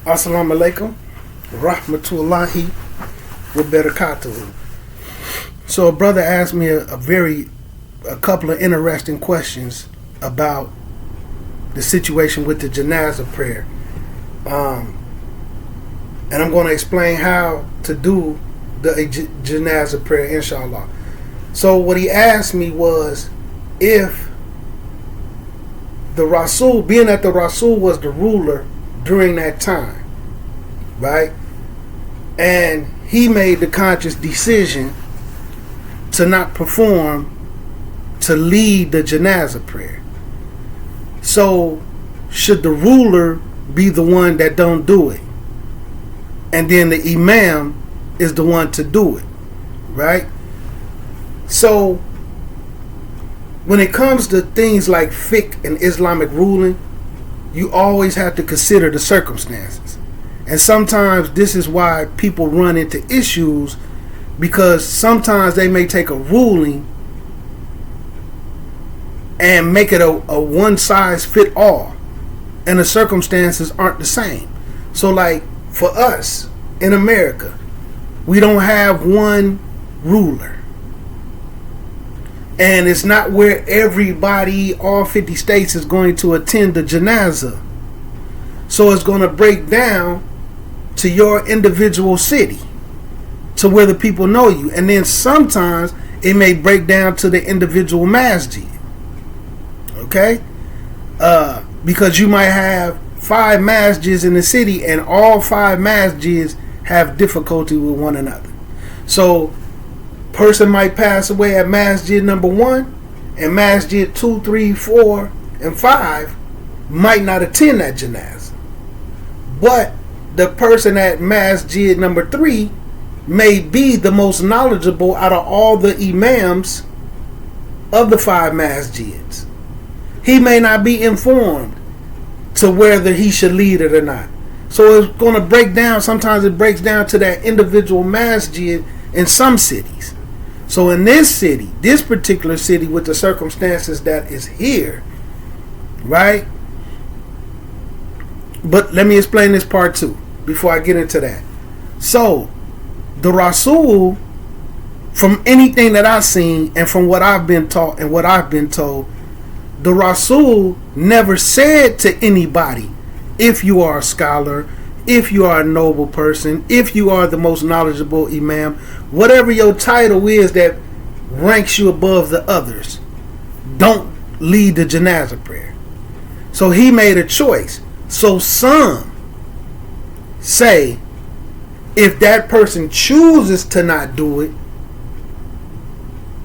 Assalamu alaikum, rahmatullahi wa barakatuhu. So a brother asked me a couple of interesting questions about the situation with the Janazah prayer. And I'm going to explain how to do the Janazah prayer, inshallah. So what he asked me was, if the Rasul, being that the Rasul was the ruler during that time, right? And he made the conscious decision to not perform, to lead the Janazah prayer. So should the ruler be the one that don't do it? And then the imam is the one to do it, right? So when it comes to things like fiqh and Islamic ruling, you always have to consider the circumstances. And sometimes this is why people run into issues, because sometimes they may take a ruling and make it a one size fit all, and the circumstances aren't the same. So like for us in America, we don't have one ruler. And it's not where everybody, all 50 states, is going to attend the Janazah. So it's going to break down to your individual city, to where the people know you. And then sometimes it may break down to the individual masjid. Okay? Because you might have 5 masjids in the city, and all 5 masjids have difficulty with one another. So person might pass away at masjid number 1, and masjid 2, 3, 4, and 5 might not attend that janazah. But the person at masjid number 3 may be the most knowledgeable out of all the imams of the 5 masjids. He may not be informed to whether he should lead it or not. So it's going to break down. Sometimes it breaks down to that individual masjid in some cities. So in this city, this particular city, with the circumstances that is here, right? But let me explain this part too before I get into that. So the Rasul, from anything that I've seen and from what I've been taught and what I've been told, the Rasul never said to anybody, if you are a scholar, if you are a noble person, if you are the most knowledgeable imam, whatever your title is that ranks you above the others, don't lead the Janazah prayer. So he made a choice. So some say, if that person chooses to not do it,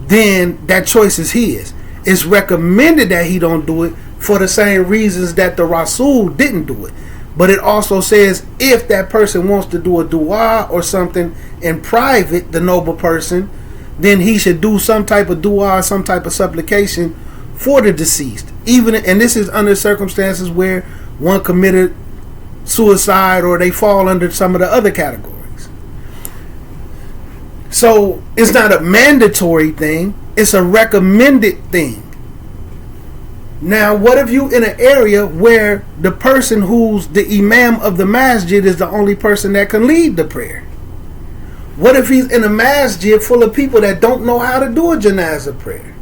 then that choice is his. It's recommended that he don't do it for the same reasons that the Rasul didn't do it. But it also says, if that person wants to do a dua or something in private, the noble person, then he should do some type of dua, some type of supplication for the deceased. And this is under circumstances where one committed suicide or they fall under some of the other categories. So it's not a mandatory thing, it's a recommended thing. Now, what if you in an area where the person who's the imam of the masjid is the only person that can lead the prayer? What if he's in a masjid full of people that don't know how to do a janazah prayer?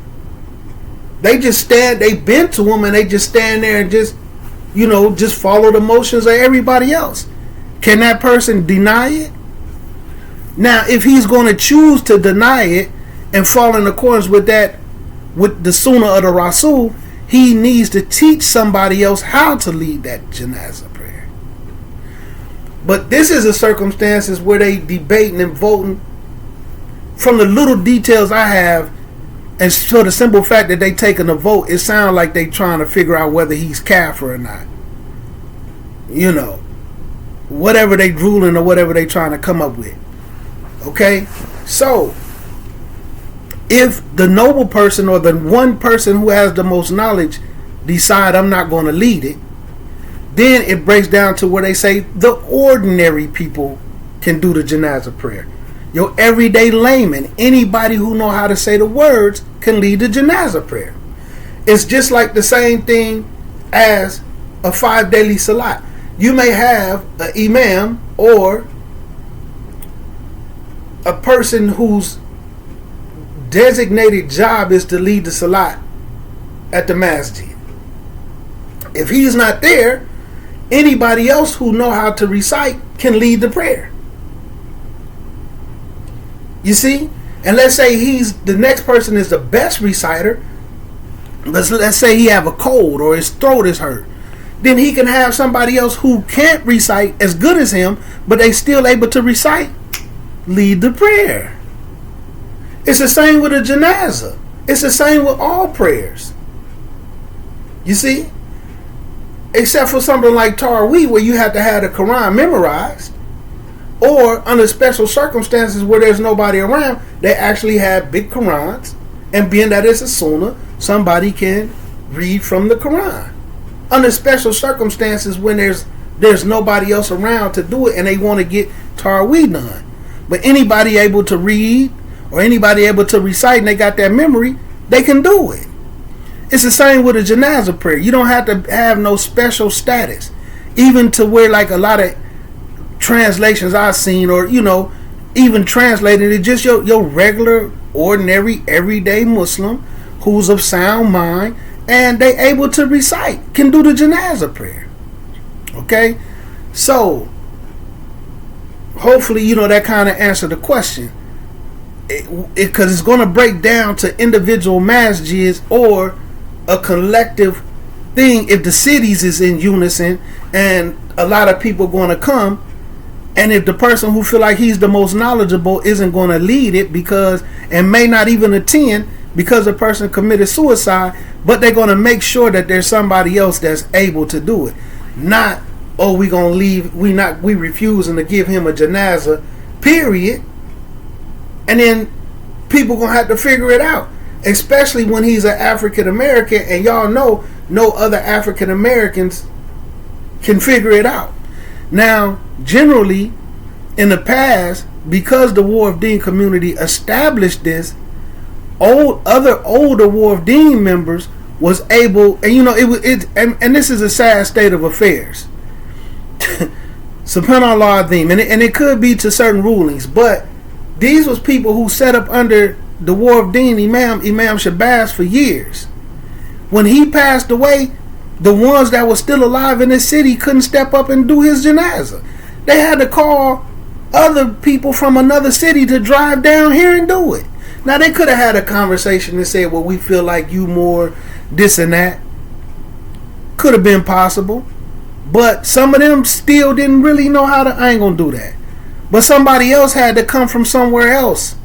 They just stand, they've been to him and they just stand there and just follow the motions of everybody else. Can that person deny it? Now, if he's going to choose to deny it and fall in accordance with that, with the sunnah of the Rasul, he needs to teach somebody else how to lead that janazah prayer. But this is the circumstances where they debating and voting. From the little details I have, and for the simple fact that they taking a vote, it sounds like they trying to figure out whether he's kafir or not. Whatever they ruling or whatever they trying to come up with. Okay? So if the noble person or the one person who has the most knowledge decide I'm not going to lead it, then it breaks down to where they say the ordinary people can do the janazah prayer. Your everyday layman, anybody who know how to say the words, can lead the janazah prayer. It's just like the same thing as a 5 daily salat. You may have an imam or a person whose designated job is to lead the salat at the masjid. If he's not there, anybody else who know how to recite can lead the prayer. You see? And let's say the next person is the best reciter. Let's say he have a cold or his throat is hurt. Then he can have somebody else who can't recite as good as him, but they still able to recite, lead the prayer. It's the same with a janazah. It's the same with all prayers. You see? Except for something like Taraweeh, where you have to have the Quran memorized. Or under special circumstances where there's nobody around, they actually have big Qurans. And being that it's a sunnah, somebody can read from the Quran. Under special circumstances when there's nobody else around to do it and they want to get Taraweeh done. But anybody able to read or anybody able to recite and they got that memory, they can do it. It's the same with a janazah prayer. You don't have to have no special status. Even to where like a lot of translations I've seen, or even translated it, just your regular, ordinary, everyday Muslim who's of sound mind and they able to recite can do the janazah prayer. Okay, so hopefully that kind of answered the question, because it's going to break down to individual masjids or a collective thing if the cities is in unison and a lot of people going to come. And if the person who feel like he's the most knowledgeable isn't going to lead it and may not even attend because the person committed suicide, but they're going to make sure that there's somebody else that's able to do it. Not, we going to leave, we refusing to give him a janazah, period. And then people going to have to figure it out, especially when he's an African American, and y'all know no other African Americans can figure it out. Now, generally, in the past, because the War of Deen community established this, other older War of Deen members was able, and this is a sad state of affairs. Subhanallah Azim, and it could be to certain rulings, but these was people who set up under the War of Deen Imam Shabazz for years. When he passed away, the ones that were still alive in this city couldn't step up and do his janazah. They had to call other people from another city to drive down here and do it. Now, they could have had a conversation and said, well, we feel like you more this and that. Could have been possible. But some of them still didn't really know how to, I ain't going to do that. But somebody else had to come from somewhere else.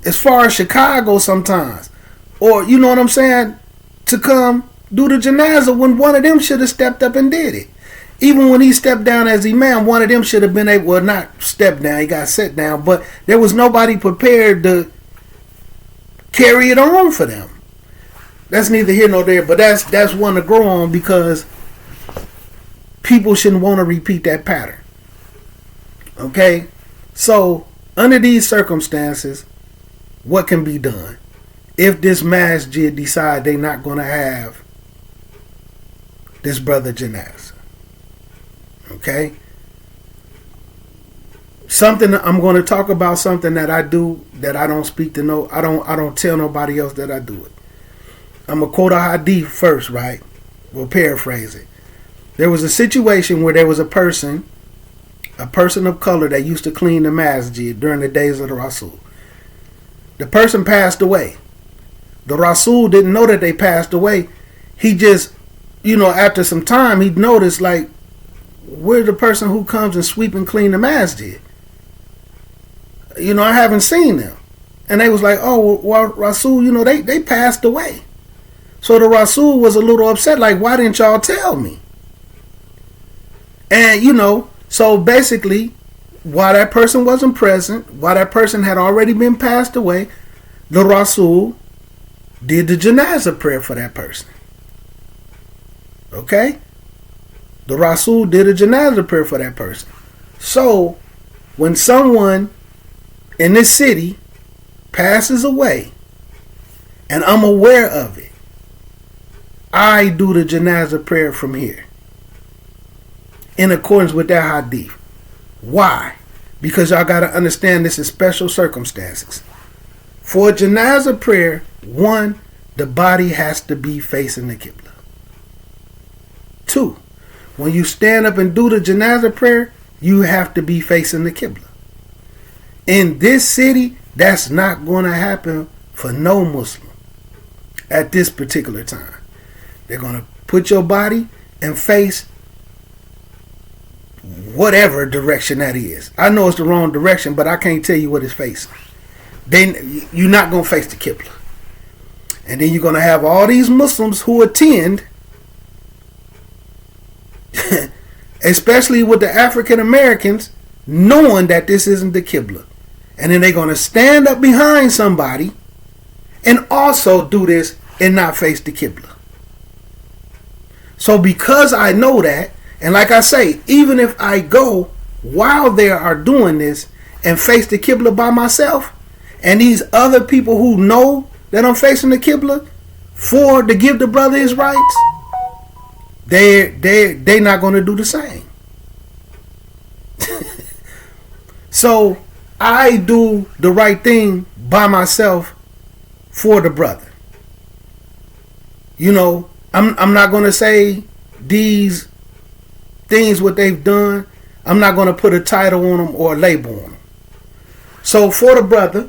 As far as Chicago sometimes. Or, you know what I'm saying? To come do the janazah when one of them should have stepped up and did it. Even when he stepped down as imam, one of them should have been able, well, not step down, he got set down, but there was nobody prepared to carry it on for them. That's neither here nor there, but that's one to grow on, because people shouldn't want to repeat that pattern. Okay? So, under these circumstances, what can be done? If this masjid decide they're not going to have this brother Janazah. Okay? Something I'm going to talk about, something that I do that I don't speak to I don't tell nobody else that I do it. I'm going to quote a hadith first, right? We'll paraphrase it. There was a situation where there was a person of color that used to clean the masjid during the days of the Rasul. The person passed away. The Rasul didn't know that they passed away. He just, after some time, he noticed, like, where's the person who comes and sweep and clean the masjid? I haven't seen them. And they was like, oh, well, Rasul, they passed away. So the Rasul was a little upset, like, why didn't y'all tell me? And, so basically, while that person wasn't present, while that person had already been passed away, the Rasul did the janazah prayer for that person. Okay? The Rasul did a janazah prayer for that person. So, when someone in this city passes away, and I'm aware of it, I do the janazah prayer from here. in accordance with that hadith. Why? Because y'all got to understand this is special circumstances. For a janazah prayer, one, the body has to be facing the Qibla. Two, when you stand up and do the janazah prayer, you have to be facing the Qibla. In this city, that's not going to happen for no Muslim at this particular time. They're going to put your body and face whatever direction that is. I know it's the wrong direction, but I can't tell you what it's facing. Then you're not going to face the Qibla. And then you're going to have all these Muslims who attend, especially with the African Americans, knowing that this isn't the Qibla. And then they're going to stand up behind somebody and also do this and not face the Qibla. So because I know that, and like I say, even if I go while they are doing this and face the Qibla by myself, and these other people who know that I'm facing the Qibla to give the brother his rights, they're not going to do the same. So I do the right thing by myself for the brother. You know, I'm not going to say these things what they've done. I'm not going to put a title on them or a label on them. So for the brother,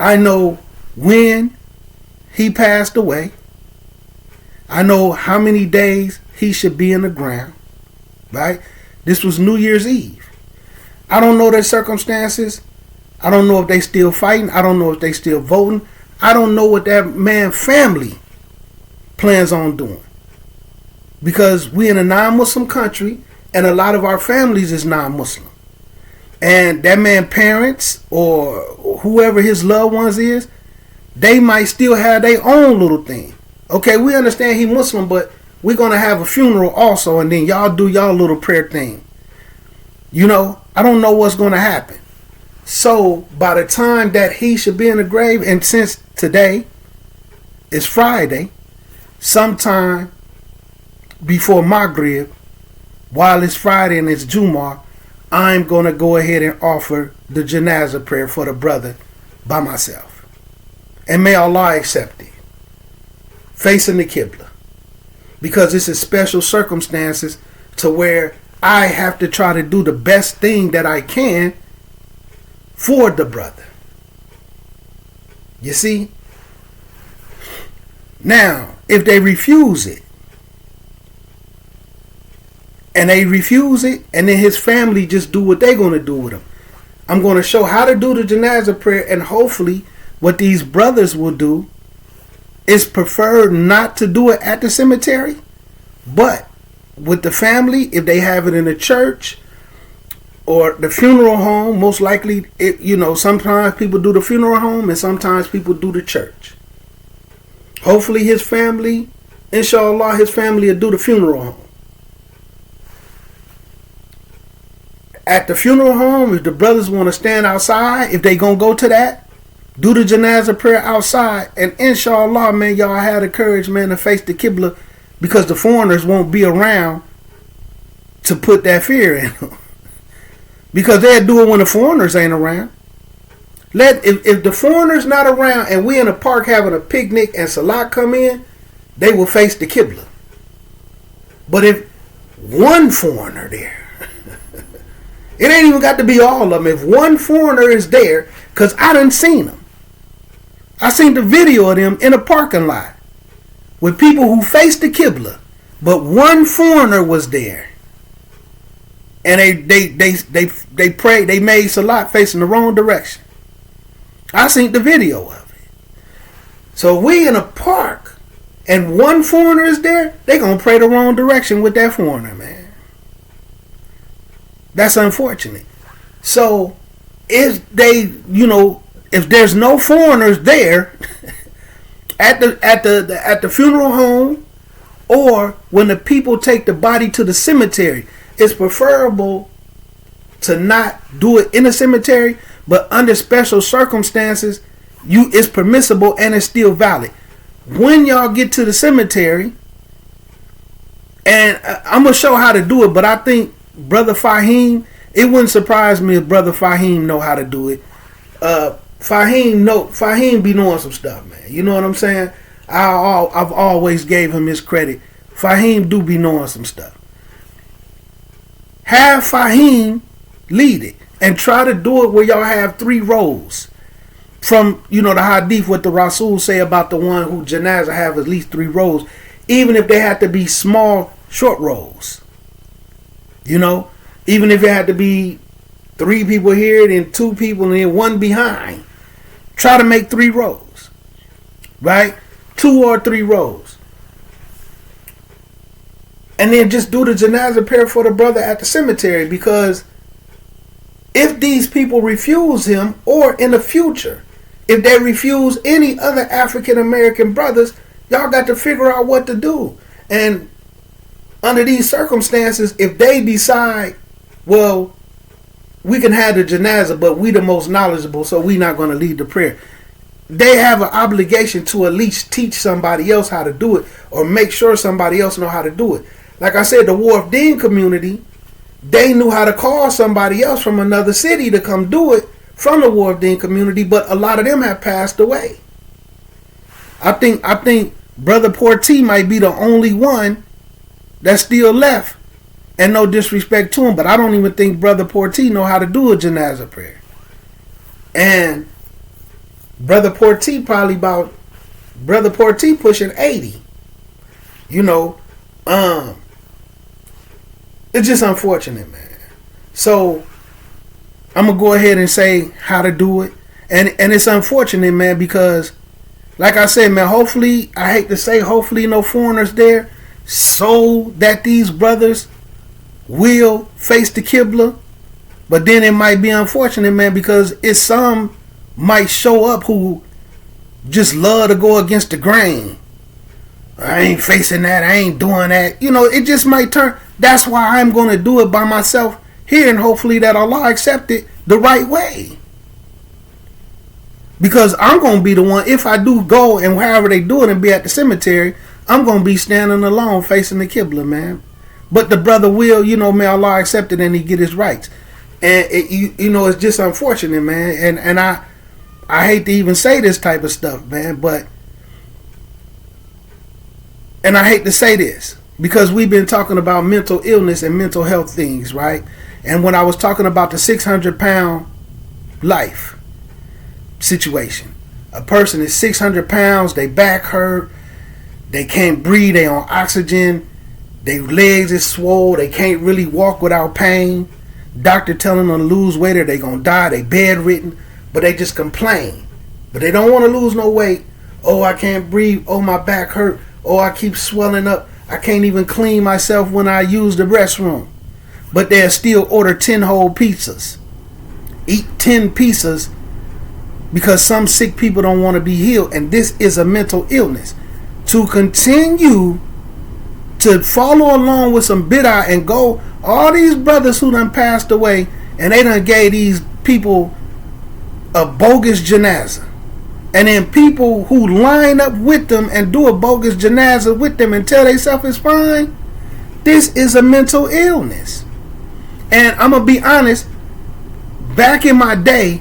I know when he passed away. I know how many days he should be in the ground. Right? This was New Year's Eve. I don't know their circumstances. I don't know if they still fighting. I don't know if they still voting. I don't know what that man's family plans on doing. Because we in a non-Muslim country and a lot of our families is non-Muslim. And that man's parents or whoever his loved ones is, they might still have their own little thing. Okay, we understand he Muslim, but we're going to have a funeral also, and then y'all do y'all little prayer thing. You know, I don't know what's going to happen. So by the time that he should be in the grave, and since today is Friday, sometime before Maghrib, while it's Friday and it's Jumu'ah, I'm going to go ahead and offer the Janazah prayer for the brother by myself. And may Allah accept it. Facing the Qibla. Because this is special circumstances to where I have to try to do the best thing that I can for the brother. You see? Now, if they refuse it, and then his family just do what they're going to do with him, I'm going to show how to do the Janazah prayer, and hopefully what these brothers will do is prefer not to do it at the cemetery, but with the family, if they have it in a church or the funeral home, most likely, sometimes people do the funeral home and sometimes people do the church. Hopefully his family, inshallah, his family will do the funeral home. At the funeral home, if the brothers want to stand outside, if they going to go to that, do the Janazah prayer outside, and inshallah, man, y'all have the courage, man, to face the Qibla, because the foreigners won't be around to put that fear in them. Because they'll do it when the foreigners ain't around. If the foreigners not around and we in a park having a picnic and Salat come in, they will face the Qibla. But if one foreigner there, it ain't even got to be all of them. If one foreigner is there, because I done seen them. I seen the video of them in a parking lot with people who faced the Qibla, but one foreigner was there, and they prayed. They made Salat facing the wrong direction. I seen the video of it. So we in a park, and one foreigner is there. They gonna pray the wrong direction with that foreigner, man. That's unfortunate. So if there's no foreigners there at the funeral home, or when the people take the body to the cemetery, it's preferable to not do it in a cemetery, but under special circumstances, it's permissible and it's still valid. When y'all get to the cemetery And I'm going to show how to do it, but I think Brother Fahim, it wouldn't surprise me if Brother Fahim know how to do it. Fahim be knowing some stuff, man. You know what I'm saying? I've always gave him his credit. Fahim do be knowing some stuff. Have Fahim lead it and try to do it where y'all have 3 rows. From, the hadith, what the Rasul say about the one who Janazah have at least 3 rows, even if they had to be small, short rows. Even if it had to be 3 people here, then 2 people, and then 1 behind. Try to make 3 rows. Right? 2 or 3 rows. And then just do the Janazah prayer for the brother at the cemetery, because if these people refuse him, or in the future, if they refuse any other African American brothers, y'all got to figure out what to do. And under these circumstances, if they decide, well, we can have the Janazah, but we the most knowledgeable, so we not going to lead the prayer, they have an obligation to at least teach somebody else how to do it, or make sure somebody else know how to do it. Like I said, the Wharf Dean community, they knew how to call somebody else from another city to come do it from the Wharf Dean community, but a lot of them have passed away. I think Brother Portee might be the only one that's still left, and no disrespect to him, but I don't even think Brother Portee know how to do a Janazah prayer. And Brother Portee pushing 80. It's just unfortunate, man. So I'm gonna go ahead and say how to do it, and it's unfortunate, man, because like I said, man, hopefully, I hate to say, hopefully no foreigners there, so that these brothers will face the Qibla. But then it might be unfortunate, man, because it's some might show up who just love to go against the grain. I ain't facing that, I ain't doing that. It just might turn. That's why I'm going to do it by myself here, and hopefully that Allah accept it the right way. Because I'm going to be the one, if I do go and however they do it and be at the cemetery, I'm going to be standing alone facing the Qibla, man. But the brother will, may Allah accept it and he get his rights. And, it's just unfortunate, man. And I hate to even say this type of stuff, man, and I hate to say this, because we've been talking about mental illness and mental health things, right? And when I was talking about the 600-pound life situation, a person is 600 pounds, they back hurt, they can't breathe, they on oxygen, their legs is swole, they can't really walk without pain, doctor telling them to lose weight or they gonna die, they bedridden, but they just complain. But they don't want to lose no weight. Oh, I can't breathe, oh, my back hurt, oh, I keep swelling up, I can't even clean myself when I use the restroom. But they'll still order 10 whole pizzas. Eat 10 pizzas because some sick people don't want to be healed. And this is a mental illness. To continue to follow along with some bid'ah and go, all these brothers who done passed away and they done gave these people a bogus Janazah. And then people who line up with them and do a bogus Janazah with them and tell themselves it's fine. This is a mental illness. And I'm going to be honest, back in my day,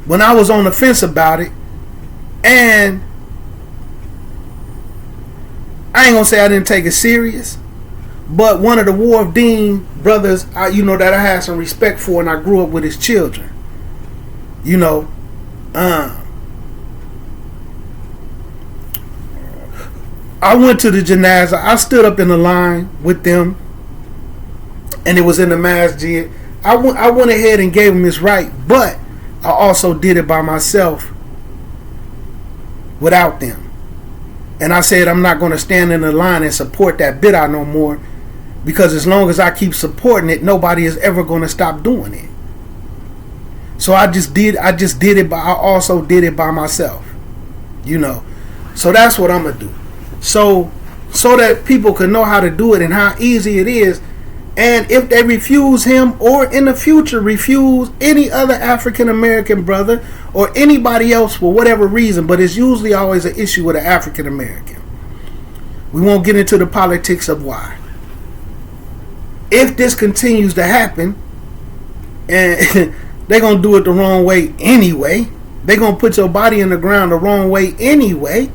when I was on the fence about it, and I ain't going to say I didn't take it serious, but one of the Wharf Dean brothers, that I had some respect for, and I grew up with his children. I went to the Janazah. I stood up in the line with them, and it was in the masjid. I went ahead and gave him his right, but I also did it by myself without them. And I said I'm not going to stand in the line and support that bid'ah no more, because as long as I keep supporting it, nobody is ever going to stop doing it. So I just did it, but I also did it by myself. So that's what I'm gonna do. So that people can know how to do it and how easy it is. And if they refuse him, or in the future refuse any other African American brother or anybody else for whatever reason, but it's usually always an issue with an African American. We won't get into the politics of why. If this continues to happen, and they're going to do it the wrong way anyway, they're going to put your body in the ground the wrong way anyway,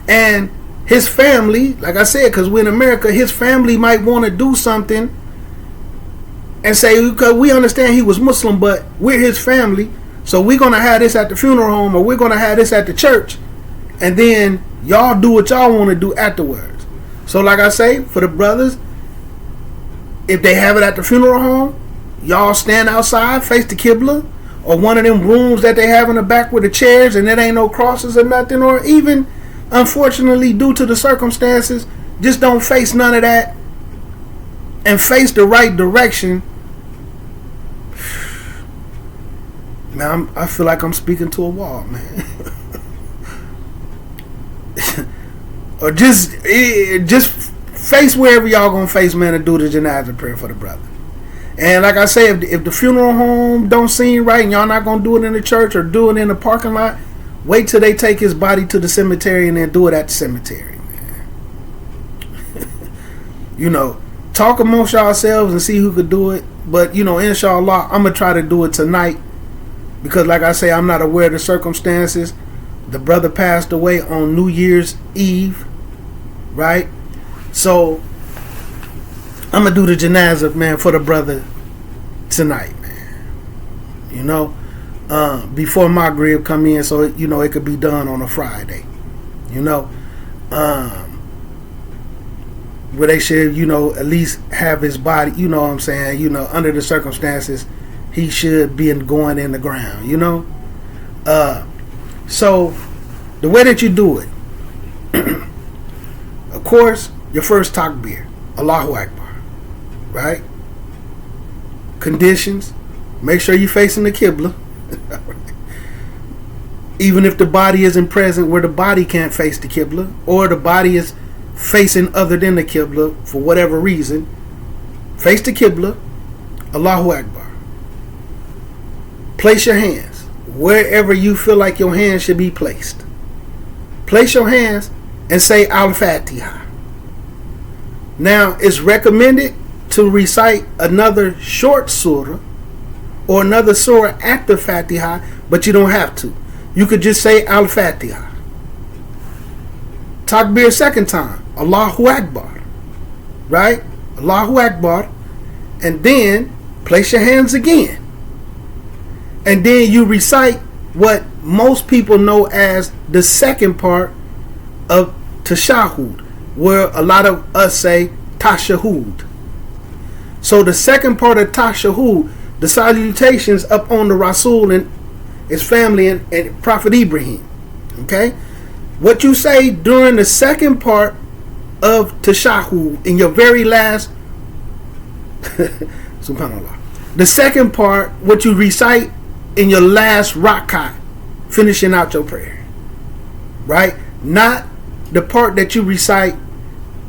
and his family, like I said, because we're in America, his family might want to do something and say, because we understand he was Muslim, but we're his family, so we're going to have this at the funeral home, or we're going to have this at the church, and then y'all do what y'all want to do afterwards. So like I say, for the brothers, if they have it at the funeral home, y'all stand outside, face the Qibla, or one of them rooms that they have in the back with the chairs and there ain't no crosses or nothing, or even, unfortunately, due to the circumstances, just don't face none of that and face the right direction. Man, I feel like I'm speaking to a wall, man. Or just face wherever y'all gonna face, man, and do the Janazah prayer for the brother. And like I say, if the funeral home don't seem right and y'all not gonna do it in the church or do it in the parking lot, wait till they take his body to the cemetery and then do it at the cemetery, man. Talk amongst yourselves and see who could do it. But inshallah, I'm gonna try to do it tonight, because like I say, I'm not aware of the circumstances. The brother passed away on New Year's Eve, right? So I'm gonna do the Janazah, man, for the brother tonight, man. Before Maghrib come in, so it could be done on a Friday. Where they should, at least have his body. You know what I'm saying? Under the circumstances, he should be going in the ground. So the way that you do it, of course, your first takbir, Allahu Akbar, right? Conditions: make sure you're facing the Qibla. Even if the body isn't present, where the body can't face the Qibla, or the body is facing other than the Qibla for whatever reason, face the Qibla, Allahu Akbar. Place your hands wherever you feel like your hands should be placed. Place your hands and say Al-Fatiha. Now, it's recommended to recite another short surah or another surah after Fatiha, but you don't have to. You could just say Al-Fatiha. Takbir second time, Allahu Akbar, right? Allahu Akbar, and then place your hands again. And then you recite what most people know as the second part of Tashahud, where a lot of us say Tashahud. So the second part of Tashahud, the salutations up on the Rasul and his family and Prophet Ibrahim. Okay? What you say during the second part of Tashahud, in your very last Subhanallah. The second part, what you recite in your last rakat, finishing out your prayer. Right? Not the part that you recite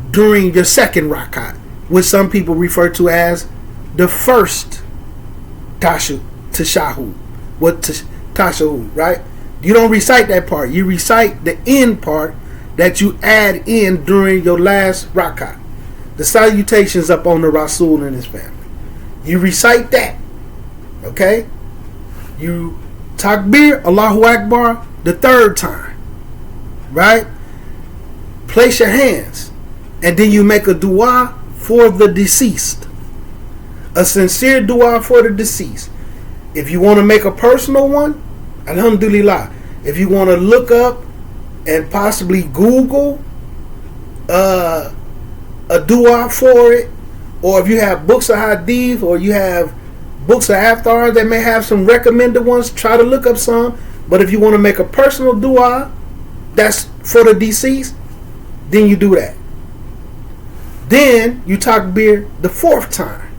during your second rakat, which some people refer to as the first tashahud. What tashahud, right? You don't recite that part. You recite the end part that you add in during your last rakat. The salutations up on the Rasul and his family. You recite that. Okay? You takbir, Allahu Akbar, the third time. Right? Place your hands. And then you make a dua for the deceased. A sincere dua for the deceased. If you want to make a personal one, alhamdulillah. If you want to look up and possibly Google a dua for it, or if you have books of hadith, or you have books of aftar that may have some recommended ones, try to look up some. But if you want to make a personal dua that's for the deceased, then you do that. Then you takbir the fourth time.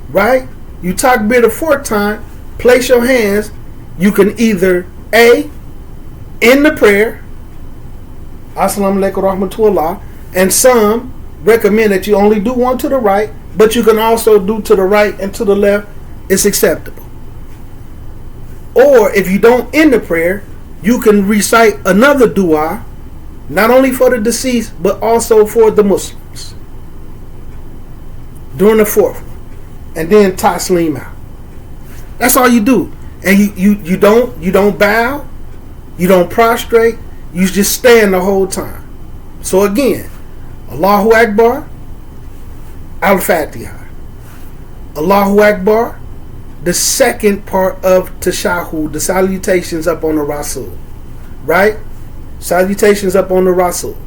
Right? You takbir the fourth time, place your hands. You can either A, in the prayer, Assalamu alaikum rahmatullah, and some recommend that you only do one to the right, but you can also do to the right and to the left. It's acceptable. Or if you don't end the prayer, you can recite another dua Not only for the deceased, but also for the Muslims. During the fourth. And then taslim out. That's all you do. And you don't bow. You don't prostrate. You just stand the whole time. So again, Allahu Akbar, Al-Fatiha. Allahu Akbar, the second part of Tashahud, the salutations up on the Rasul. Right? Salutations up on the Rasul.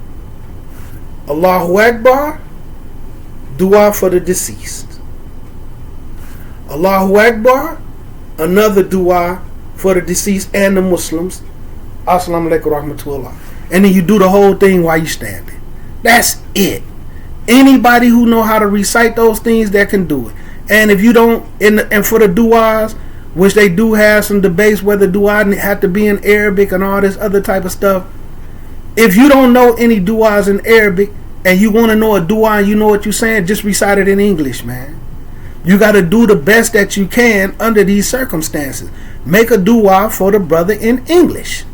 Allahu Akbar, dua for the deceased. Allahu Akbar, another dua for the deceased and the Muslims. Assalamu alaikum rahmatullah. And then you do the whole thing while you standing. That's it. Anybody who know how to recite those things, that can do it. And if you don't, and for the duas, which they do have some debates whether dua have to be in Arabic and all this other type of stuff. If you don't know any duas in Arabic and you want to know a dua and you know what you're saying, just recite it in English, man. You got to do the best that you can under these circumstances. Make a dua for the brother in English.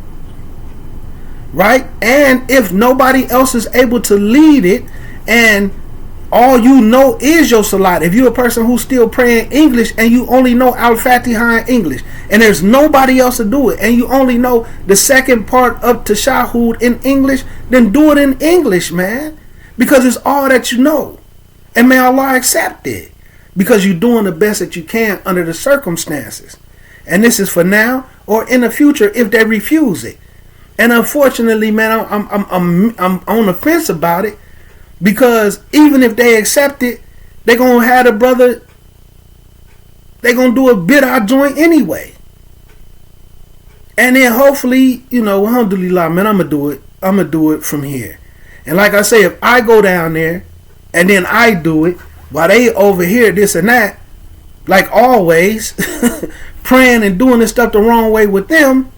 Right? And if nobody else is able to lead it and all you know is your salat, if you're a person who's still praying English and you only know Al-Fatiha in English and there's nobody else to do it and you only know the second part of Tashahud in English, then do it in English, man. Because it's all that you know. And may Allah accept it. Because you're doing the best that you can under the circumstances. And this is for now or in the future if they refuse it. And unfortunately, man, I'm on the fence about it. Because even if they accept it, they're going to have the brother, they're going to do a bid'ah joint anyway. And then hopefully, you know, alhamdulillah, man, I'm going to do it from here. And like I say, if I go down there and then I do it, while they over here, this and that, like always, praying and doing this stuff the wrong way with them,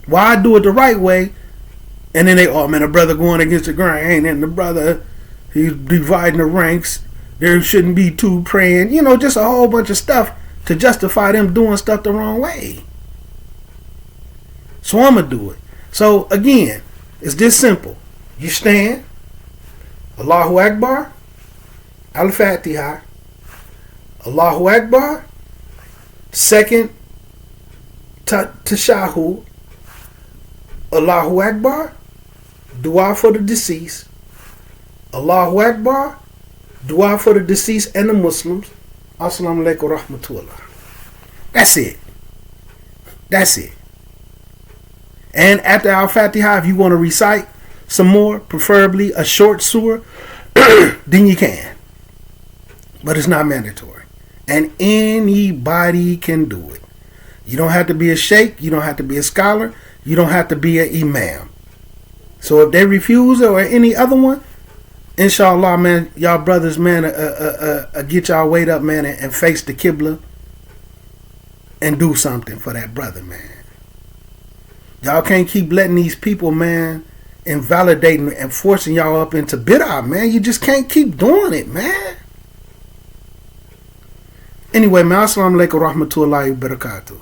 while I do it the right way, and then they, oh man, the brother going against the grain, and the brother, he's dividing the ranks. There shouldn't be two praying. You know, just a whole bunch of stuff to justify them doing stuff the wrong way. So I'm going to do it. So again, it's this simple. You stand, Allahu Akbar, Al-Fatiha, Allahu Akbar, second Tashahud, Allahu Akbar, dua for the deceased, Allahu Akbar, dua for the deceased and the Muslims. Assalamu alaikum rahmatullah. That's it. That's it. And after Al-Fatiha, if you want to recite some more, preferably a short surah, then you can. But it's not mandatory. And anybody can do it. You don't have to be a sheikh. You don't have to be a scholar. You don't have to be an imam. So if they refuse it or any other one, inshallah, man, y'all brothers, man, get y'all weight up, man, and face the Qibla and do something for that brother, man. Y'all can't keep letting these people, man, invalidating and forcing y'all up into bid'ah, man. You just can't keep doing it, man. Anyway, man, assalamu alaikum warahmatullahi wabarakatuh.